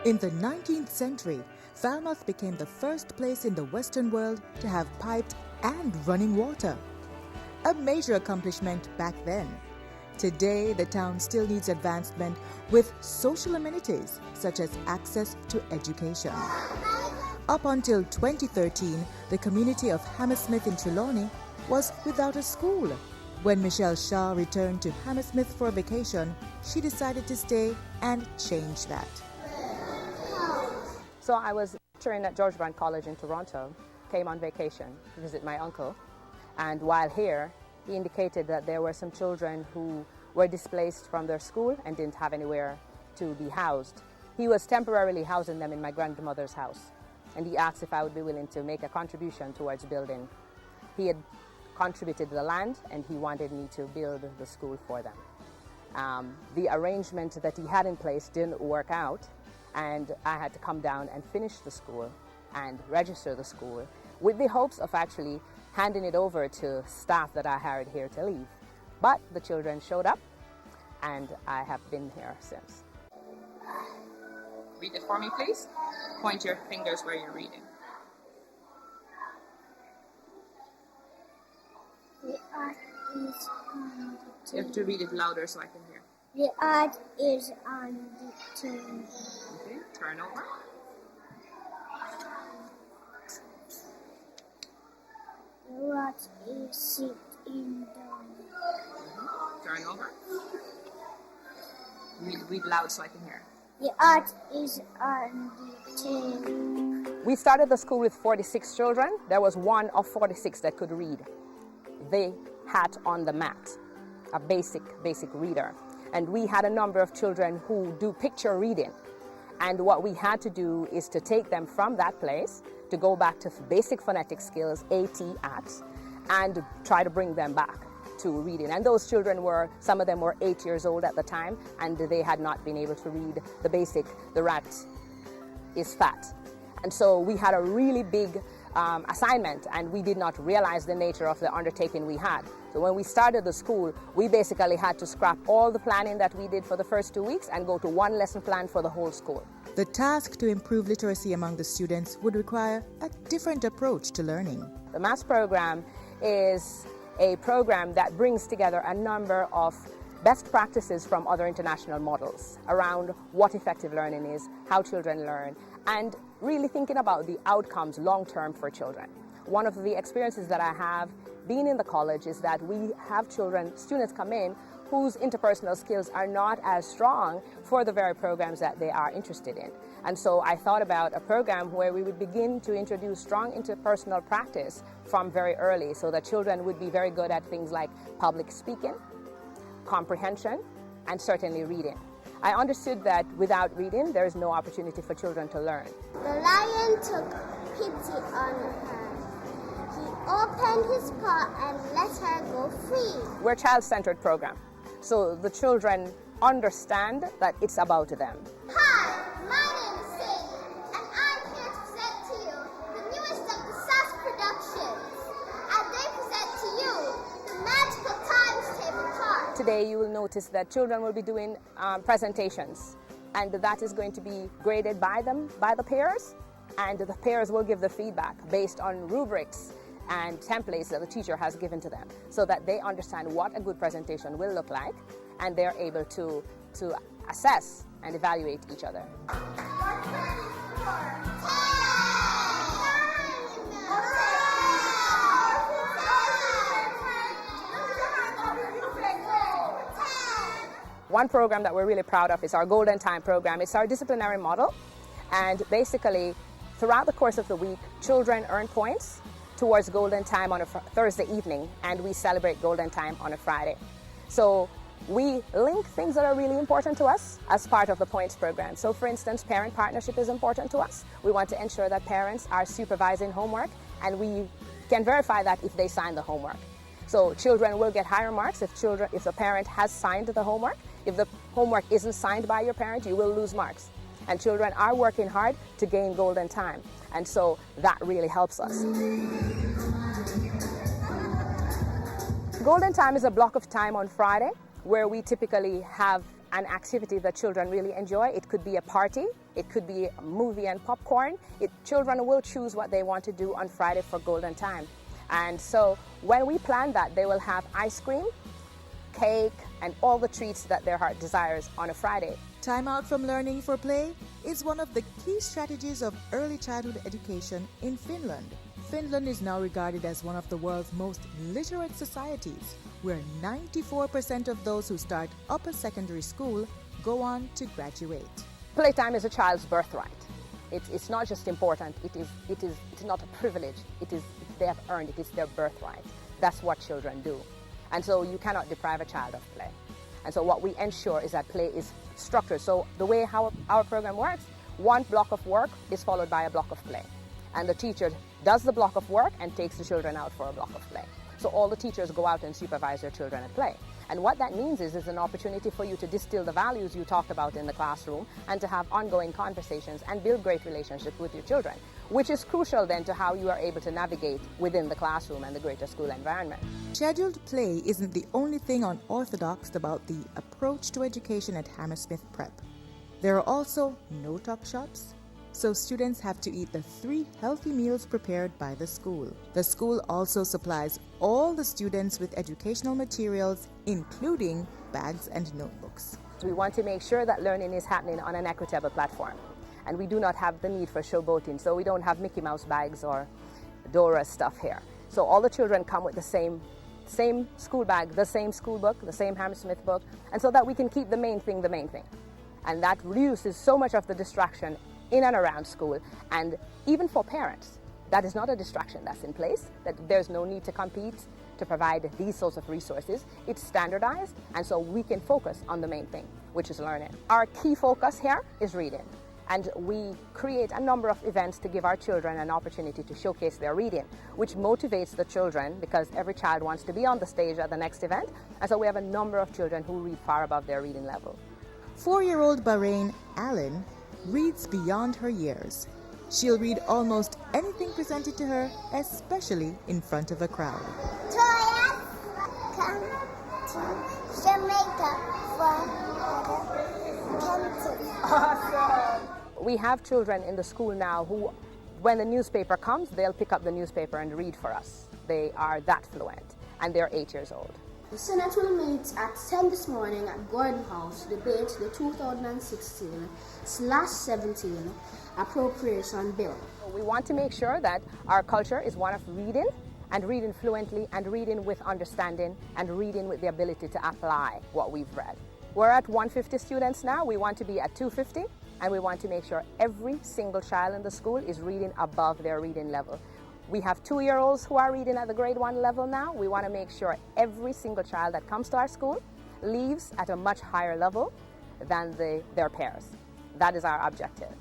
In the 19th century, Falmouth became the first place in the Western world to have piped and running water. A major accomplishment back then. Today, the town still needs advancement with social amenities such as access to education. Up until 2013, the community of Hammersmith in Trelawny was without a school. When Michelle Shaw returned to Hammersmith for a vacation, she decided to stay and change that. So I was lecturing at George Brown College in Toronto, came on vacation to visit my uncle, and while here, he indicated that there were some children who were displaced from their school and didn't have anywhere to be housed. He was temporarily housing them in my grandmother's house, and he asked if I would be willing to make a contribution towards building. He had contributed the land, and he wanted me to build the school for them. The arrangement that he had in place didn't work out, and I had to come down and finish the school and register the school with the hopes of actually handing it over to staff that I hired here to leave. But the children showed up, and I have been here since. Read it for me, please. Point your fingers where you're reading. The art is on the You have to read it louder so I can hear. The art is on the table. Okay, turn over. The art is sitting down. Turn over. Read loud so I can hear. The art is on the table. We started the school with 46 children. There was one of 46 that could read. They had on the mat, a basic reader. And we had a number of children who do picture reading. And what we had to do is to take them from that place to go back to basic phonetic skills, AT, and try to bring them back to reading. And those children some of them were 8 years old at the time, and they had not been able to read the basic, the rat is fat. And so we had a really big assignment, and we did not realize the nature of the undertaking we had. So when we started the school, we basically had to scrap all the planning that we did for the first 2 weeks and go to one lesson plan for the whole school. The task to improve literacy among the students would require a different approach to learning. The maths program is a program that brings together a number of best practices from other international models around what effective learning is, how children learn, and really thinking about the outcomes long-term for children. One of the experiences that I have being in the college is that we have students come in whose interpersonal skills are not as strong for the very programs that they are interested in. And so I thought about a program where we would begin to introduce strong interpersonal practice from very early so that children would be very good at things like public speaking, comprehension, and certainly reading. I understood that without reading, there is no opportunity for children to learn. The lion took pity on her. He opened his paw and let her go free. We're a child-centered program, so the children understand that it's about them. Hi, my name is Sadie, and I'm here to present to you the newest of the SAS productions. And they present to you the magical times table chart. Today you will notice that children will be doing presentations, and that is going to be graded by the peers, and the peers will give the feedback based on rubrics and templates that the teacher has given to them so that they understand what a good presentation will look like, and they're able to assess and evaluate each other. One program that we're really proud of is our Golden Time program. It's our disciplinary model, and basically throughout the course of the week, children earn points towards Golden Time on a Thursday evening, and we celebrate Golden Time on a Friday. So we link things that are really important to us as part of the points program. So for instance, parent partnership is important to us. We want to ensure that parents are supervising homework, and we can verify that if they sign the homework. So children will get higher marks if the parent has signed the homework. If the homework isn't signed by your parent, you will lose marks. And children are working hard to gain Golden Time. And so that really helps us. Golden Time is a block of time on Friday where we typically have an activity that children really enjoy. It could be a party, it could be a movie and popcorn. Children will choose what they want to do on Friday for Golden Time. And so when we plan that, they will have ice cream, cake, and all the treats that their heart desires on a Friday. Time out from learning for play is one of the key strategies of early childhood education in Finland. Finland is now regarded as one of the world's most literate societies, where 94% of those who start upper secondary school go on to graduate. Playtime is a child's birthright. It's not just important, it's not a privilege, they have earned it, it's their birthright. That's what children do. And so you cannot deprive a child of play. And so what we ensure is that play is structured. So the way how our program works, one block of work is followed by a block of play. And the teacher does the block of work and takes the children out for a block of play. So all the teachers go out and supervise their children at play. And what that means is an opportunity for you to distill the values you talked about in the classroom and to have ongoing conversations and build great relationships with your children, which is crucial then to how you are able to navigate within the classroom and the greater school environment. Scheduled play isn't the only thing unorthodox about the approach to education at Hammersmith Prep. There are also no-talk shops, so students have to eat the 3 healthy meals prepared by the school. The school also supplies all the students with educational materials, including bags and notebooks. We want to make sure that learning is happening on an equitable platform, and we do not have the need for showboating, so we don't have Mickey Mouse bags or Dora stuff here. So all the children come with the same school bag, the same school book, the same Hammersmith book, and so that we can keep the main thing. And that reduces so much of the distraction in and around school. And even for parents, that is not a distraction that's in place, that there's no need to compete to provide these sorts of resources. It's standardized, and so we can focus on the main thing, which is learning. Our key focus here is reading. And we create a number of events to give our children an opportunity to showcase their reading, which motivates the children because every child wants to be on the stage at the next event. And so we have a number of children who read far above their reading level. 4-year-old Bahrain Allen reads beyond her years. She'll read almost anything presented to her, especially in front of a crowd. Toya, come to Jamaica for the Awesome! We have children in the school now who, when the newspaper comes, they'll pick up the newspaper and read for us. They are that fluent, and they're 8 years old. The Senate will meet at 10 this morning at Gordon House to debate the 2016/17 appropriation bill. We want to make sure that our culture is one of reading, and reading fluently, and reading with understanding, and reading with the ability to apply what we've read. We're at 150 students now. We want to be at 250, and we want to make sure every single child in the school is reading above their reading level. We have 2-year-olds who are reading at the grade 1 level now. We want to make sure every single child that comes to our school leaves at a much higher level than their peers. That is our objective.